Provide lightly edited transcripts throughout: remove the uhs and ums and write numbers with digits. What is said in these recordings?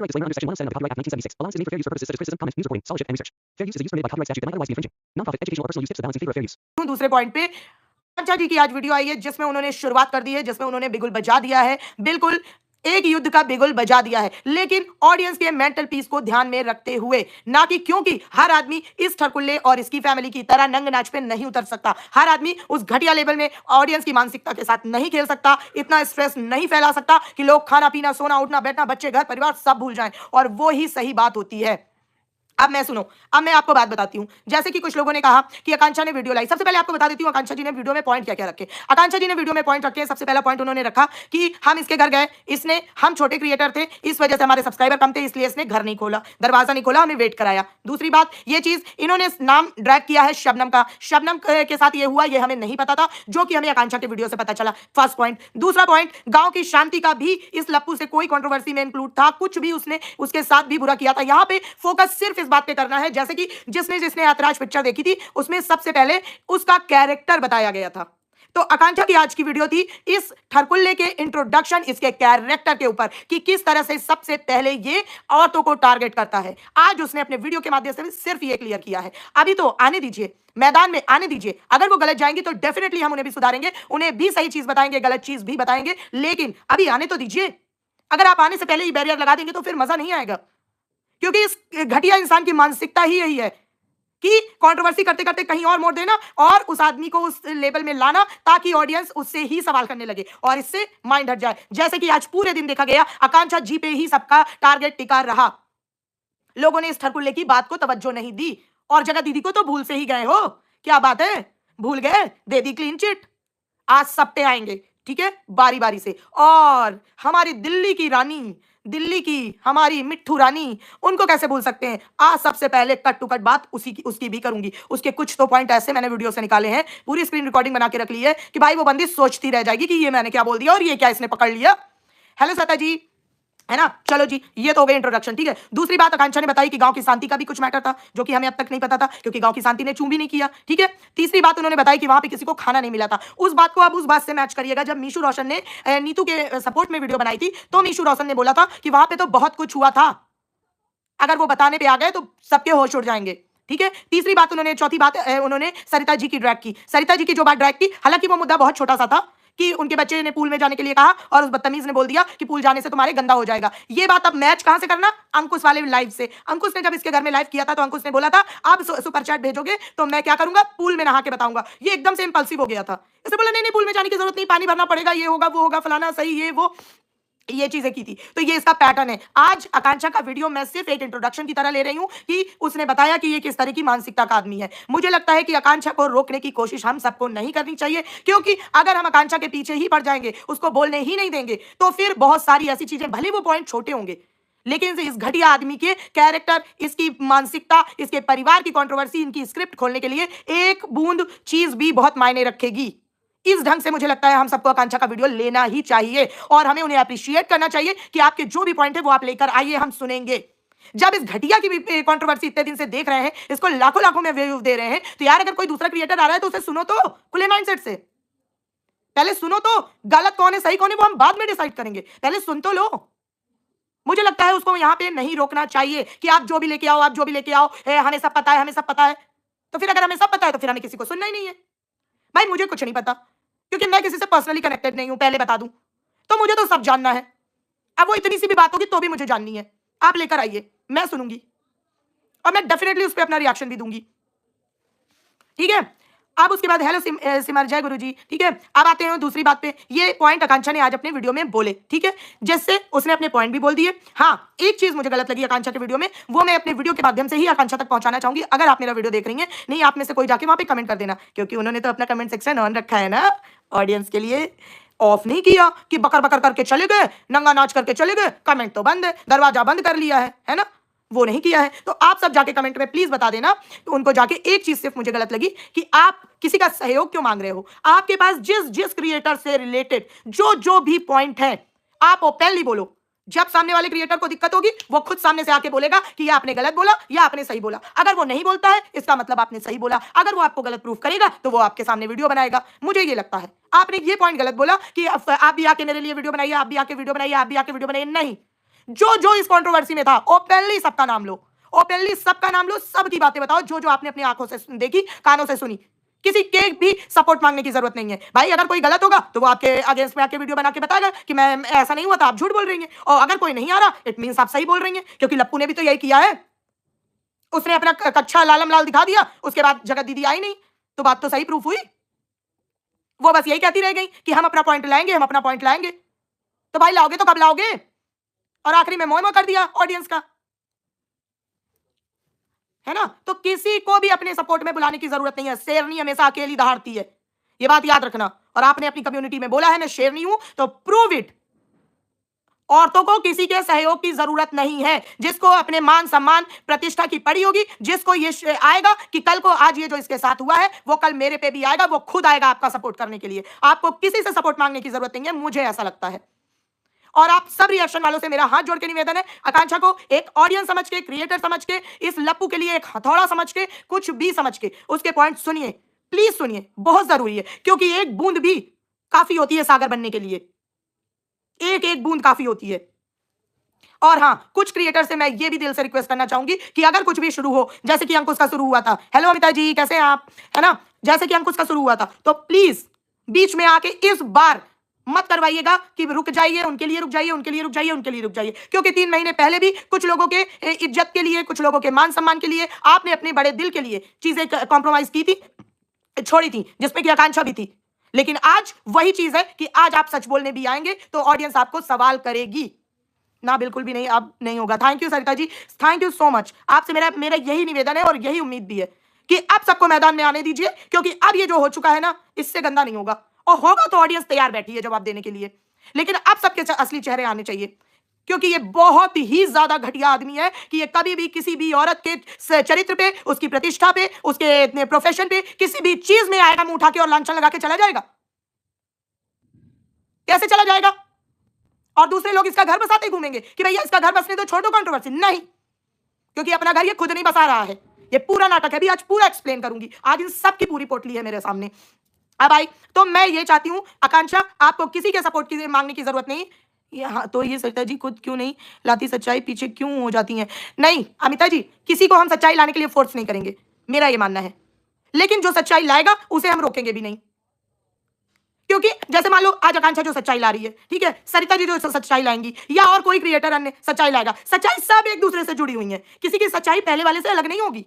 Copyright disclaimer under Section 107 of the Copyright Act of 1976 allows Disney for fair use purposes such as criticism, comments, news reporting, scholarship, and research. Fair use is a use permitted by copyright statute that might otherwise be infringing. Non-profit, educational, or personal use tips to balance in favor of fair use. दूसरे point पे आकांक्षा जी की आज video आई है जिसमें उन्होंने शुरुआत कर दी है, जिसमें उन्होंने बिगुल बजा दिया है, बिल्कुल एक युद्ध का बिगुल बजा दिया है, लेकिन ऑडियंस के मेंटल पीस को ध्यान में रखते हुए, ना कि क्योंकि हर आदमी इस ठरकुल्ले और इसकी फैमिली की तरह नंग नाच पे नहीं उतर सकता, हर आदमी उस घटिया लेवल में ऑडियंस की मानसिकता के साथ नहीं खेल सकता, इतना स्ट्रेस नहीं फैला सकता कि लोग खाना पीना सोना उठना बैठना बच्चे घर परिवार सब भूल जाएं, और वो ही सही बात होती है। अब मैं सुनो, अब मैं आपको बात बताती हूं। जैसे कि कुछ लोगों ने कहा कि आकांक्षा ने वीडियो लाई, सबसे पहले आपको बता देती हूं आकांक्षा जी ने वीडियो में पॉइंट क्या क्या रखे। आकांक्षा जी ने वीडियो में पॉइंट रखे, सबसे पहला पॉइंट उन्होंने रखा कि हम इसके घर गए, इसने, हम छोटे क्रिएटर थे, इस वजह से हमारे सब्सक्राइबर कम थे, इसलिए इसने घर नहीं खोला, दरवाजा नहीं खोला, हमें वेट कराया। दूसरी बात, ये चीज इन्होंने नाम ड्रैग किया है शबनम का, शबनम के साथ ये हुआ, ये हमें नहीं पता था, जो कि हमें आकांक्षा के वीडियो से पता चला। First point. दूसरा पॉइंट, गांव की शांति का भी इस लप्पू से कोई कंट्रोवर्सी में इंक्लूड था, कुछ भी उसने उसके साथ भी बुरा किया था। यहां पे फोकस सिर्फ इस बात पे करना है, जैसे कि जिसने जिसने ऐतराज पिक्चर देखी थी उसमें सबसे पहले उसका कैरेक्टर बताया गया था। तो आकांक्षा की आज की वीडियो थी इस ठरकुल्ले के इंट्रोडक्शन, इसके कैरेक्टर के ऊपर कि किस तरह से सबसे पहले ये औरतों को टारगेट करता है। आज उसने अपने वीडियो के माध्यम से सिर्फ ये क्लियर किया है। अभी तो आने दीजिए, मैदान में आने दीजिए, अगर वो गलत जाएंगे तो डेफिनेटली हम उन्हें भी सुधारेंगे, उन्हें भी सही चीज बताएंगे, गलत चीज भी बताएंगे, लेकिन अभी आने तो दीजिए। अगर आप आने से पहले ही बैरियर लगा देंगे तो फिर मजा नहीं आएगा, क्योंकि इस घटिया इंसान की मानसिकता ही यही है कि कंट्रोवर्सी करते करते कहीं और मोड़ देना और उस आदमी को उस लेवल में लाना ताकि ऑडियंस उससे ही सवाल करने लगे और इससे माइंड हट जाए। जैसे कि आज पूरे दिन देखा गया आकांक्षा जी पे ही सबका टारगेट टिका रहा, लोगों ने इस ठरकुल्ले की बात को तवज्जो नहीं दी, और जगह दीदी को तो भूल से ही गए हो, क्या बात है, भूल गए, दे दी क्लीन चिट। आज सब पे आएंगे, ठीक है, बारी बारी से। और हमारी दिल्ली की रानी, दिल्ली की हमारी मिट्ठू रानी, उनको कैसे भूल सकते हैं। आज सबसे पहले कट टू कट बात उसकी भी करूंगी। उसके कुछ तो पॉइंट ऐसे मैंने वीडियो से निकाले हैं, पूरी स्क्रीन रिकॉर्डिंग बना के रख ली है कि भाई वो बंदी सोचती रह जाएगी कि ये मैंने क्या बोल दिया और ये क्या इसने पकड़ लिया। हेलो सता जी, है ना। चलो जी, ये तो हो गई इंट्रोडक्शन, ठीक है। दूसरी बात आकांक्षा ने बताई कि गांव की शांति का भी कुछ मैटर था, जो कि हमें अब तक नहीं पता था, क्योंकि गांव की शांति ने चू भी नहीं किया, ठीक है। तीसरी बात उन्होंने बताई कि वहां पे किसी को खाना नहीं मिला था। उस बात को अब उस बात से मैच करिएगा, जब मीशू रोशन ने नीतू के सपोर्ट में वीडियो बनाई थी तो मीशू रोशन ने बोला था कि वहां पे तो बहुत कुछ हुआ था, अगर वो बताने पे आ गए तो सबके होश उड़ जाएंगे, ठीक है। तीसरी बात उन्होंने, चौथी बात उन्होंने सरिता जी की ड्रैग की। सरिता जी की जो बात ड्रैग की, हालांकि वो मुद्दा बहुत छोटा सा था कि उनके बच्चे ने पूल में जाने के लिए कहा और उस बदतमीज ने बोल दिया कि पूल जाने से तुम्हारे गंदा हो जाएगा। ये बात अब मैच कहां से करना, अंकुश वाले लाइव से। अंकुश ने जब इसके घर में लाइव किया था तो अंकुश ने बोला था आप सुपर चैट भेजोगे तो मैं क्या करूंगा, पूल में नहा के बताऊंगा। ये एकदम से इंपल्सिव हो गया था, इसने बोला नहीं नहीं पूल में जाने की जरूरत नहीं, पानी भरना पड़ेगा, ये होगा वो होगा फलाना सही, ये वो, ये चीजें की थी। तो ये इसका पैटर्न है। आज आकांक्षा का वीडियो मैं सिर्फ एक इंट्रोडक्शन की तरह ले रही हूं कि उसने बताया कि ये किस तरह की मानसिकता का आदमी है। मुझे लगता है कि आकांक्षा को रोकने की कोशिश हम सबको नहीं करनी चाहिए, क्योंकि अगर हम आकांक्षा के पीछे ही पड़ जाएंगे, उसको बोलने ही नहीं देंगे, तो फिर बहुत सारी ऐसी चीजें, भले वो पॉइंट छोटे होंगे, लेकिन इस घटिया आदमी के कैरेक्टर, इसकी मानसिकता, इसके परिवार की कंट्रोवर्सी, इनकी स्क्रिप्ट खोलने के लिए एक बूंद चीज भी बहुत मायने रखेगी। इस ढंग से मुझे लगता है हम सबको आकांक्षा का वीडियो लेना ही चाहिए और हमें उन्हें अप्रिशिएट करना चाहिए कि आपके जो भी पॉइंट है वो आप लेकर आइए, हम सुनेंगे। जब इस घटिया की भी कंट्रोवर्सी इतने दिन से देख रहे हैं, इसको लाखों लाखों में व्यूज दे रहे हैं, तो यार अगर कोई दूसरा क्रिएटर आ रहा है तो उसे सुनो तो खुले माइंडसेट से, पहले सुनो तो। गलत कौन है सही कौन है वो हम बाद में डिसाइड करेंगे, पहले सुन तो लो। मुझे लगता है उसको यहाँ पे नहीं रोकना चाहिए कि आप जो भी लेके आओ, आप जो भी लेके आओ, हमें सब पता है, हमें सब पता है। तो फिर अगर हमें सब पता है तो फिर हमें किसी को सुनना ही नहीं है। भाई मुझे कुछ नहीं पता, क्योंकि मैं किसी से पर्सनली कनेक्टेड नहीं हूं, पहले बता दूं, तो मुझे तो सब जानना है। अब वो इतनी सी भी बात होगी तो भी मुझे जाननी है, आप लेकर आइए, मैं सुनूंगी और मैं डेफिनेटली उस पर अपना रिएक्शन भी दूंगी, ठीक है। अब उसके बाद हेलो सिमर जय गुरु जी, ठीक है। अब आते हैं दूसरी बात पे। ये पॉइंट आकांक्षा ने आज अपने वीडियो में बोले, ठीक है, जिससे उसने अपने पॉइंट भी बोल दिए। हाँ, एक चीज मुझे गलत लगी आकांक्षा के वीडियो में, वो मैं अपने वीडियो के माध्यम से ही आकांक्षा तक पहुंचाना चाहूंगी। अगर आप मेरा वीडियो देख रही हैं, नहीं आप में से कोई जाके वहां पे कमेंट कर देना, क्योंकि उन्होंने तो अपना कमेंट सेक्शन ऑन रखा है ना ऑडियंस के लिए, ऑफ नहीं किया कि बकर बकर करके चले गए, नंगा नाच करके चले गए, कमेंट तो बंद है, दरवाजा बंद कर लिया है ना, वो नहीं किया है। तो आप सब जाके कमेंट में प्लीज बता देना तो उनको जाके। एक चीज सिर्फ मुझे गलत लगी कि आप किसी का सहयोग क्यों मांग रहे हो। आपके पास जिस जिस क्रिएटर से रिलेटेड जो भी पॉइंट है, आप ओपनली बोलो। जब सामने वाले क्रिएटर को दिक्कत होगी वो खुद सामने से आके बोलेगा कि ये आपने गलत बोला या आपने सही बोला। अगर वो नहीं बोलता है इसका मतलब आपने सही बोला। अगर वो आपको गलत प्रूफ करेगा तो वो आपके सामने वीडियो बनाएगा। मुझे ये लगता है आपने ये पॉइंट गलत बोला कि आप भी आके मेरे लिए वीडियो बनाइए, आप भी आके वीडियो बनाइए, आप भी आके वीडियो बनाइए। नहीं, जो जो इस कंट्रोवर्सी में था ओपनली सबका नाम लो, ओपनली सबका नाम लो, सबकी बातें बताओ जो जो आपने अपनी आंखों से देखी, कानों से सुनी। किसी के भी सपोर्ट मांगने की जरूरत नहीं है भाई। अगर कोई गलत होगा तो वो आपके अगेंस्ट में आके वीडियो बना के बताएगा कि मैं ऐसा नहीं हुआ था, आप झूठ बोल रही हैं। और अगर कोई नहीं आ रहा इट मींस आप सही बोल रही हैं, क्योंकि लप्पू ने भी तो यही किया है। उसने अपना कच्चा लालम लाल दिखा दिया, उसके बाद जगत दीदी आई नहीं, तो बात तो सही प्रूफ हुई। वो बस यही कहती रह गई कि हम अपना पॉइंट लाएंगे, हम अपना पॉइंट लाएंगे। तो भाई लाओगे तो कब लाओगे? और आखिरी में मोह कर दिया ऑडियंस का, है ना। तो किसी को भी अपने सपोर्ट में बुलाने की जरूरत नहीं है। शेरनी हमेशा अकेली दहाड़ती है, ये बात याद रखना। और आपने अपनी कम्युनिटी में बोला है मैं शेरनी हूं, तो प्रूव इट। औरतों को किसी के सहयोग की जरूरत नहीं है। जिसको अपने मान सम्मान प्रतिष्ठा की पड़ी होगी, जिसको ये आएगा कि कल को आज ये जो इसके साथ हुआ है वो कल मेरे पे भी आएगा, वो खुद आएगा आपका सपोर्ट करने के लिए। आपको किसी से सपोर्ट मांगने की जरूरत नहीं है, मुझे ऐसा लगता है। और आप सब रिएक्शन वालों से मेरा हाथ जोड़ के निवेदन है, आकांक्षा को एक ऑडियंस समझ के, क्रिएटर समझ के, इस लप्पू के लिए एक हथौड़ा समझ के, कुछ भी समझ के उसके पॉइंट सुनिए, प्लीज सुनिए, बहुत जरूरी है। क्योंकि एक बूंद भी काफी होती है सागर बनने के लिए, एक एक बूंद काफी होती है। और हां, कुछ क्रिएटर से मैं ये भी दिल से रिक्वेस्ट करना चाहूंगी कि अगर कुछ भी शुरू हो, जैसे कि अंकुश का शुरू हुआ था, हेलो अमिता जी कैसे हैं आप, है ना, जैसे कि अंकुश का शुरू हुआ था, तो प्लीज बीच में आके इस बार मत करवाइएगा कि रुक जाइए, उनके लिए रुक जाइए, उनके लिए रुक जाइए, उनके लिए रुक जाइए। क्योंकि 3 महीने पहले भी कुछ लोगों के इज्जत के लिए, कुछ लोगों के मान सम्मान के लिए आपने अपने बड़े दिल के लिए चीजें कॉम्प्रोमाइज की थी, छोड़ी थी, जिसमें कि आकांक्षा भी थी। लेकिन आज वही चीज है कि आज आप सच बोलने भी आएंगे तो ऑडियंस आपको सवाल करेगी ना, बिल्कुल भी नहीं, अब नहीं होगा। Thank you Sarita ji, thank you so much. आपसे मेरा यही निवेदन है और यही उम्मीद भी है कि अब सबको मैदान में आने दीजिए, क्योंकि अब ये जो हो चुका है ना, इससे गंदा नहीं होगा। और होगा तो ऑडियंस तैयार बैठी है जवाब देने के लिए, लेकिन अब सबके असली चेहरे आने चाहिए। क्योंकि ये बहुत ही ज्यादा घटिया आदमी है कि ये कभी भी किसी भी औरत के चरित्र पे, उसकी प्रतिष्ठा पे, उसके प्रोफेशन पे, किसी भी चीज में आएगा मुंह उठा के और लांछन लगा के चला जाएगा। कैसे चला जाएगा? और दूसरे लोग इसका घर बसाते घूमेंगे कि भैया इसका घर बसने दो, छोड़ दो कंट्रोवर्सी। नहीं, क्योंकि अपना घर ये खुद नहीं बसा रहा है, ये पूरा नाटक है। भी आज पूरा एक्सप्लेन करूंगी, आज इन सब की पूरी पोटली है मेरे सामने। अब आई तो मैं ये चाहती हूं आकांक्षा, आपको किसी के सपोर्ट की मांगने की जरूरत नहीं। हाँ, तो ये सरिता जी खुद क्यों नहीं लाती, सच्चाई पीछे क्यों हो जाती है? नहीं अमिता जी, किसी को हम सच्चाई लाने के लिए फोर्स नहीं करेंगे, मेरा ये मानना है। लेकिन जो सच्चाई लाएगा उसे हम रोकेंगे भी नहीं। क्योंकि जैसे मान लो आज आकांक्षा जो सच्चाई ला रही है, ठीक है, सरिता जी जो सच्चाई लाएंगी, या और कोई क्रिएटर अन्य सच्चाई लाएगा, सच्चाई सब एक दूसरे से जुड़ी हुई है, किसी की सच्चाई पहले वाले से अलग नहीं होगी।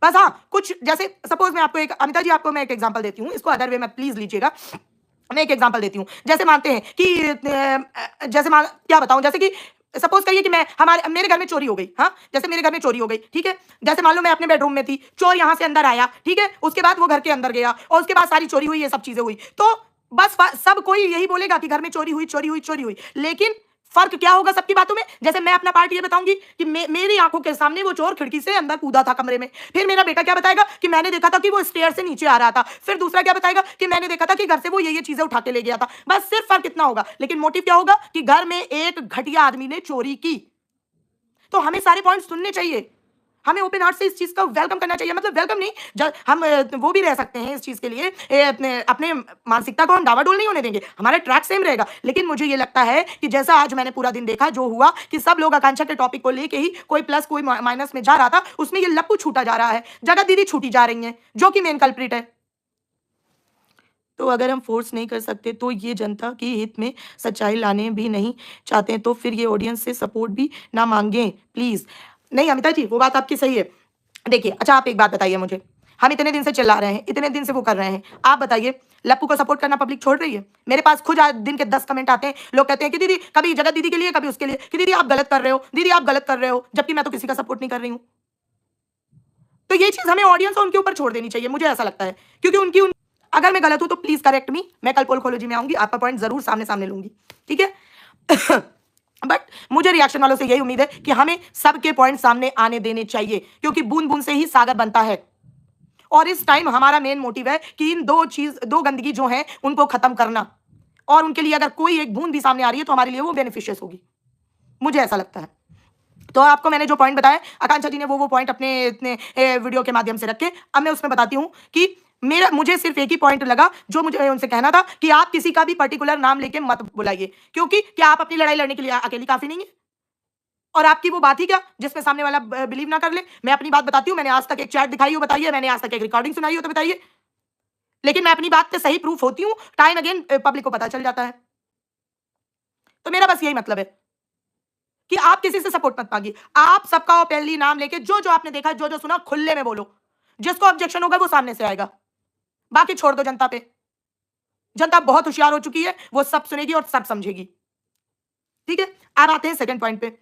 बस हाँ, कुछ जैसे सपोज मैं आपको एक, अमिता जी आपको मैं एक एग्जांपल देती हूँ, इसको अदर वे में प्लीज लीजिएगा। मैं एक एग्जांपल देती हूँ, जैसे मानते हैं कि जैसे क्या बताऊं, जैसे कि सपोज करिए कि मेरे घर में चोरी हो गई, हाँ, जैसे मेरे घर में चोरी हो गई, ठीक है, जैसे मान लो मैं अपने बेडरूम में थी, चोर यहां से अंदर आया, ठीक है, उसके बाद वो घर के अंदर गया और उसके बाद सारी चोरी हुई, ये सब चीजें हुई, तो बस सब कोई यही बोलेगा कि घर में चोरी हुई, चोरी हुई, चोरी हुई। लेकिन फर्क क्या होगा सबकी बातों में? जैसे मैं अपना पार्ट ये बताऊंगी कि मेरी आंखों के सामने वो चोर खिड़की से अंदर कूदा था कमरे में, फिर मेरा बेटा क्या बताएगा कि मैंने देखा था कि वो स्टेयर से नीचे आ रहा था, फिर दूसरा क्या बताएगा कि मैंने देखा था कि घर से वो ये चीजें उठा के ले गया था। बस सिर्फ फर्क इतना होगा, लेकिन मोटिव क्या होगा कि घर में एक घटिया आदमी ने चोरी की। तो हमें सारे पॉइंट सुनने चाहिए, हमें ओपन हार्ट से इस चीज का वेलकम करना चाहिए। मतलब वेलकम नहीं, हम वो भी रह सकते हैं इस चीज के लिए, अपने मानसिकता को हम डावाडोल नहीं होने देंगे, हमारा ट्रैक सेम रहेगा। लेकिन मुझे ये लगता है कि जैसा आज मैंने पूरा दिन देखा जो हुआ, कि सब लोग आकांक्षा के टॉपिक को लेके ही कोई प्लस कोई माइनस में जा रहा था, उसमें ये लप्पू छूटा जा रहा है, जगत दीदी छूटी जा रही है, जो कि मेन कल्प्रिट है। तो अगर हम फोर्स नहीं कर सकते तो ये जनता के हित में सच्चाई लाने भी नहीं चाहते, तो फिर ये ऑडियंस से सपोर्ट भी ना मांगे प्लीज। नहीं अमिता जी, वो बात आपकी सही है। देखिए, अच्छा आप एक बात बताइए मुझे, हम इतने दिन से चिल्ला रहे हैं, इतने दिन से वो कर रहे हैं, आप बताइए लप्पू को सपोर्ट करना पब्लिक छोड़ रही है? मेरे पास खुद आज दिन के 10 कमेंट आते हैं, लोग कहते हैं कि दीदी, कभी जगत दीदी के लिए, कभी उसके लिए, कि दीदी आप गलत कर रहे हो, दीदी आप गलत कर रहे हो, जबकि मैं तो किसी का सपोर्ट नहीं कर रही हूँ। तो ये चीज हमें ऑडियंस और उनके ऊपर छोड़ देनी चाहिए, मुझे ऐसा लगता है। क्योंकि अगर मैं गलत हूं तो प्लीज करेक्ट मी, मैं कल पोलकोलॉजी में आऊंगी, आपका पॉइंट जरूर सामने सामने लूंगी, ठीक है। बट मुझे रिएक्शन वालों से यही उम्मीद है कि हमें सबके पॉइंट सामने आने देने चाहिए, क्योंकि बूंद बूंद से ही सागर बनता है। और इस टाइम हमारा मेन मोटिव है कि इन दो गंदगी जो है उनको खत्म करना, और उनके लिए अगर कोई एक बूंद भी सामने आ रही है तो हमारे लिए वो बेनिफिशियस होगी, मुझे ऐसा लगता है। तो आपको मैंने जो पॉइंट बताया, आकांक्षा जी ने वो पॉइंट अपने इतने वीडियो के माध्यम से रखे। अब मैं उसमें बताती हूँ कि मुझे सिर्फ एक ही पॉइंट लगा जो मुझे उनसे कहना था कि आप किसी का भी पर्टिकुलर नाम लेके मत बुलाइए, क्योंकि क्या आप अपनी लड़ाई लड़ने के लिए अकेली काफी नहीं है? और आपकी वो बात ही क्या जिसमें सामने वाला बिलीव ना कर ले। मैं अपनी बात बताती हूँ, मैंने आज तक एक चैट दिखाई हो बताइए, मैंने आज तक एक रिकॉर्डिंग सुनाई हो तो बताइए, लेकिन मैं अपनी बात पे सही प्रूफ होती हूँ, टाइम अगेन पब्लिक को पता चल जाता है। तो मेरा बस यही मतलब है कि आप किसी से सपोर्ट मत मांगिए, आप सबका ओपनली नाम लेके जो जो आपने देखा, जो जो सुना, खुले में बोलो। जिसको ऑब्जेक्शन होगा वो सामने से आएगा, बाकी छोड़ दो जनता पे। जनता बहुत होशियार हो चुकी है, वो सब सुनेगी और सब समझेगी। ठीक है, अब आते हैं सेकंड पॉइंट पे।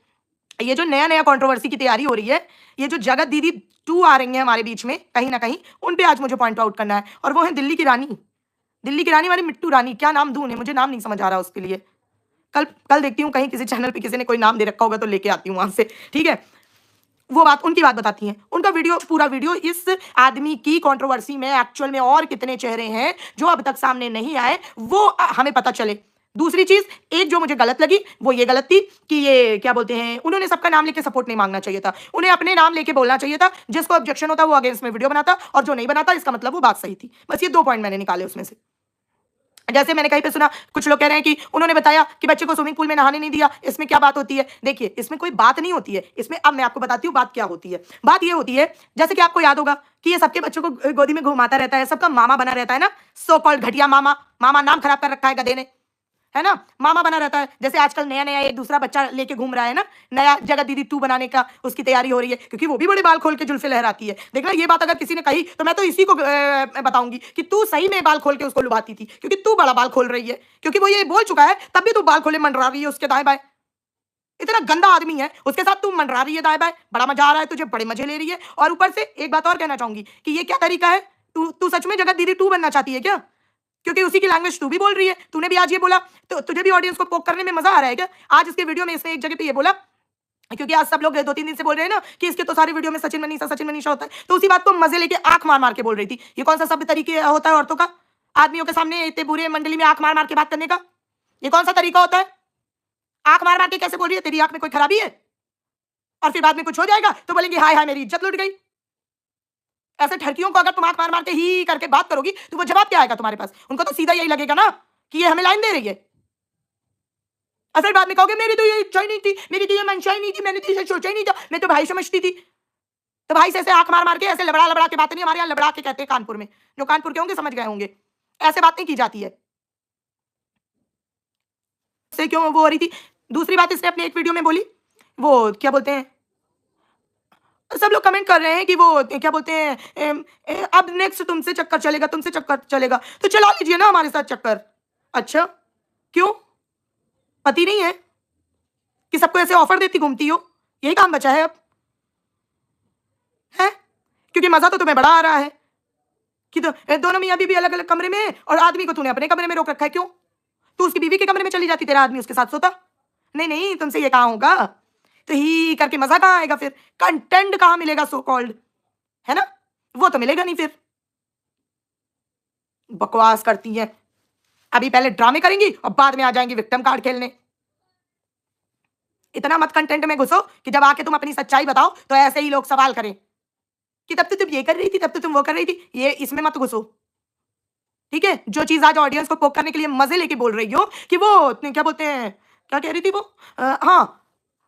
ये जो नया नया कंट्रोवर्सी की तैयारी हो रही है, ये जो जगत दीदी 2 आ रही है हमारे बीच में कहीं ना कहीं, उन पे आज मुझे पॉइंट आउट करना है। और वो है दिल्ली की रानी, दिल्ली की रानी वाली मिट्टू रानी। क्या नाम दूं उन्हें, मुझे नाम नहीं समझ आ रहा उसके लिए। कल कल देखती हूँ कहीं किसी चैनल पे किसी ने कोई नाम दे रखा होगा तो लेके आती हूँ वहां से। ठीक है, वो बात, उनकी बात बताती हैं, उनका वीडियो, पूरा वीडियो, इस आदमी की कंट्रोवर्सी में एक्चुअल में और कितने चेहरे हैं जो अब तक सामने नहीं आए, वो हमें पता चले। दूसरी चीज, एक जो मुझे गलत लगी वो ये गलत थी कि ये क्या बोलते हैं, उन्होंने सबका नाम लेके सपोर्ट नहीं मांगना चाहिए था, उन्हें अपने नाम लेके बोलना चाहिए था। जिसको ऑब्जेक्शन होता वो अगेंस्ट में वीडियो बनाता, और जो नहीं बनाता इसका मतलब वो बात सही थी। बस ये 2 पॉइंट मैंने निकाले उसमें से। जैसे मैंने कहीं पे सुना, कुछ लोग कह रहे हैं कि उन्होंने बताया कि बच्चे को स्विमिंग पूल में नहाने नहीं दिया, इसमें क्या बात होती है। देखिए, इसमें कोई बात नहीं होती है, इसमें अब मैं आपको बताती हूँ बात क्या होती है। बात ये होती है, जैसे कि आपको याद होगा कि ये सबके बच्चों को गोदी में घुमाता रहता है, सबका मामा बना रहता है ना, सो कॉल्ड घटिया मामा। मामा नाम खराब कर रखा है गधे ने, है ना, मामा बना रहता है। जैसे आजकल नया नया एक दूसरा बच्चा लेके घूम रहा है ना, नया जगत दीदी 2 बनाने का उसकी तैयारी हो रही है, क्योंकि वो भी बड़े बाल खोल के जुल्फे लहराती है। देखना, ये बात अगर किसी ने कही तो मैं तो इसी को बताऊंगी कि तू सही में बाल खोल के उसको लुभाती थी, क्योंकि तू बड़ा बाल खोल रही है, क्योंकि वो ये बोल चुका है तब भी तू बाल खोले मंडरा रही है उसके दाएं बाएं। इतना गंदा आदमी है, उसके साथ तू मंडरा रही है दाएं बाएं, बड़ा मजा आ रहा है तुझे, बड़े मजे ले रही है। और ऊपर से एक बात और कहना चाहूंगी कि ये क्या तरीका है, तू सच में जगत दीदी 2 बनना चाहती है क्या? क्योंकि उसी की लैंग्वेज तू भी बोल रही है, तूने भी आज ये बोला, तो तुझे भी ऑडियंस को पोक करने में मजा आ रहा है क्या? आज इसके वीडियो में इसने एक जगह पे ये बोला, क्योंकि आज सब लोग 2-3 दिन से बोल रहे हैं ना कि इसके तो सारे वीडियो में सचिन मनीषा होता है, तो उसी बात को मजे लेके आंख मार मार के बोल रही थी। ये कौन सा सभ्य तरीके होता है औरतों का, आदमियों के सामने इतने बुरे मंडली में आंख मार मार के बात करने का? ये कौन सा तरीका होता है? आंख मार मार के कैसे बोल रही है? तेरी आंख में कोई खराबी है? और फिर बाद में कुछ हो जाएगा तो बोलेंगे हाय हाय मेरी इज्जत लुट गई। ऐसे ठरकियों को अगर तुम आंख मार मार के ही करके बात करोगी तो वो जवाब क्या आएगा तुम्हारे पास? उनको तो सीधा यही लगेगा ना कि ये हमें लाइन दे रही है, और फिर बाद में कहोगे मेरी तो ये इच्छा ही नहीं थी, मेरी तो ये मंशा ही नहीं थी, मैंने तो इसे सोचा ही नहीं था, मैं तो भाई समझती थी। तो भाई से ऐसे आंख मार मार के ऐसे लबड़ा लबड़ा के बातें नहीं, हमारे यहाँ लबड़ा के कहते हैं कानपुर में, जो कानपुर के होंगे समझ गए होंगे, ऐसे बात नहीं की जाती है। से क्यों वो हो रही थी? दूसरी बात इसने अपनी एक वीडियो में बोली, वो क्या बोलते हैं, सब लोग कमेंट कर रहे हैं कि वो क्या बोलते हैं, अब नेक्स्ट तुमसे चक्कर चलेगा, तुमसे चक्कर चलेगा, तो चला लीजिए ना हमारे साथ चक्कर। अच्छा, क्यों? पति नहीं है कि सबको ऐसे ऑफर देती घूमती हो? यही काम बचा है अब, है? क्योंकि मजा तो तुम्हें बड़ा आ रहा है कि दोनों मियां बीवी अलग अलग कमरे में है, और आदमी को तूने अपने कमरे में रोक रखा है। क्यों? तू उसकी बीवी के कमरे में चली जाती, तेरा आदमी उसके साथ सोता? नहीं नहीं, तुमसे ये कहाँ होगा, तो ही करके मजा कहाँ आएगा? फिर कंटेंट कहाँ मिलेगा सो कॉल्ड, है ना? वो तो मिलेगा नहीं। फिर बकवास करती है, अभी पहले ड्रामे करेंगी और बाद में आ जाएंगी विक्टिम कार्ड खेलने। इतना मत कंटेंट में घुसो कि जब आके तुम अपनी सच्चाई बताओ तो ऐसे ही लोग सवाल करें कि तब तो तुम ये कर रही थी, तब तो तुम वो कर रही थी। ये इसमें मत घुसो, ठीक है? जो चीज आज ऑडियंस को पोक करने के लिए मजे लेके बोल रही हो कि वो क्या बोलते हैं, क्या कह रही थी वो, हाँ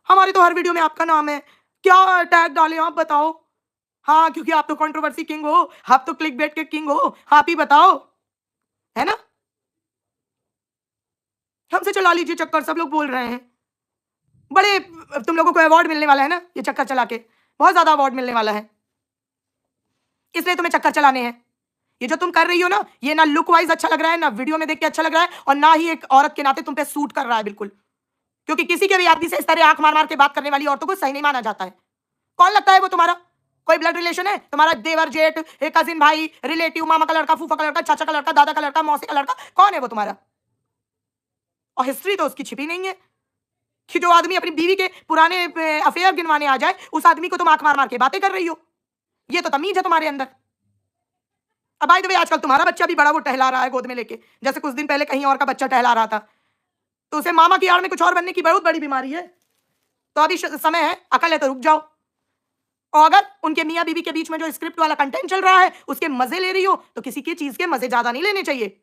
हमारे तो हर वीडियो में आपका नाम है, क्या टैग डाले आप बताओ? हाँ, क्योंकि आप तो कंट्रोवर्सी किंग हो, आप तो क्लिक बेट के किंग हो, आप ही बताओ, है ना? हमसे चला लीजिए चक्कर, सब लोग बोल रहे हैं। बड़े तुम लोगों को अवार्ड मिलने वाला है ना ये चक्कर चला के, बहुत ज्यादा अवार्ड मिलने वाला है, इसलिए तुम्हें चक्कर चलाने हैं। ये जो तुम कर रही हो ना, ये ना लुक वाइज अच्छा लग रहा है, ना वीडियो में देख के अच्छा लग रहा है, और ना ही एक औरत के नाते तुम पे सूट कर रहा है बिल्कुल। क्योंकि किसी के भी आदमी से इस तरह आंख मार मार के बात करने वाली औरतों को सही नहीं माना जाता है। कौन लगता है वो तुम्हारा? कोई ब्लड रिलेशन है तुम्हारा? देवर जेठ, कजिन भाई, रिलेटिव, मामा का लड़का, फूफा का लड़का, चाचा का लड़का, दादा का लड़का, मौसी का लड़का, कौन है वो तुम्हारा? और हिस्ट्री तो उसकी छिपी नहीं है कि जो आदमी अपनी बीवी के पुराने अफेयर गिनवाने आ जाए, उस आदमी को तुम आंख मार मार के बातें कर रही हो। ये तो तमीज है तुम्हारे अंदर। अब बाय द वे, आजकल तुम्हारा बच्चा भी बड़ा वो टहला रहा है गोद में लेके, जैसे कुछ दिन पहले कहीं और का बच्चा टहला रहा था, तो उसे मामा की आड़ में कुछ और बनने की बहुत बड़ी बीमारी है। तो अभी समय है, अकल है तो रुक जाओ। और अगर उनके मियां बीवी के बीच में जो स्क्रिप्ट वाला कंटेंट चल रहा है उसके मजे ले रही हो, तो किसी की चीज के मजे ज्यादा नहीं लेने चाहिए।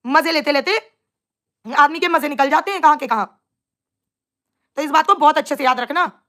मजे लेते लेते आदमी के मजे निकल जाते हैं कहां के कहां। तो इस बात को बहुत अच्छे से याद रखना।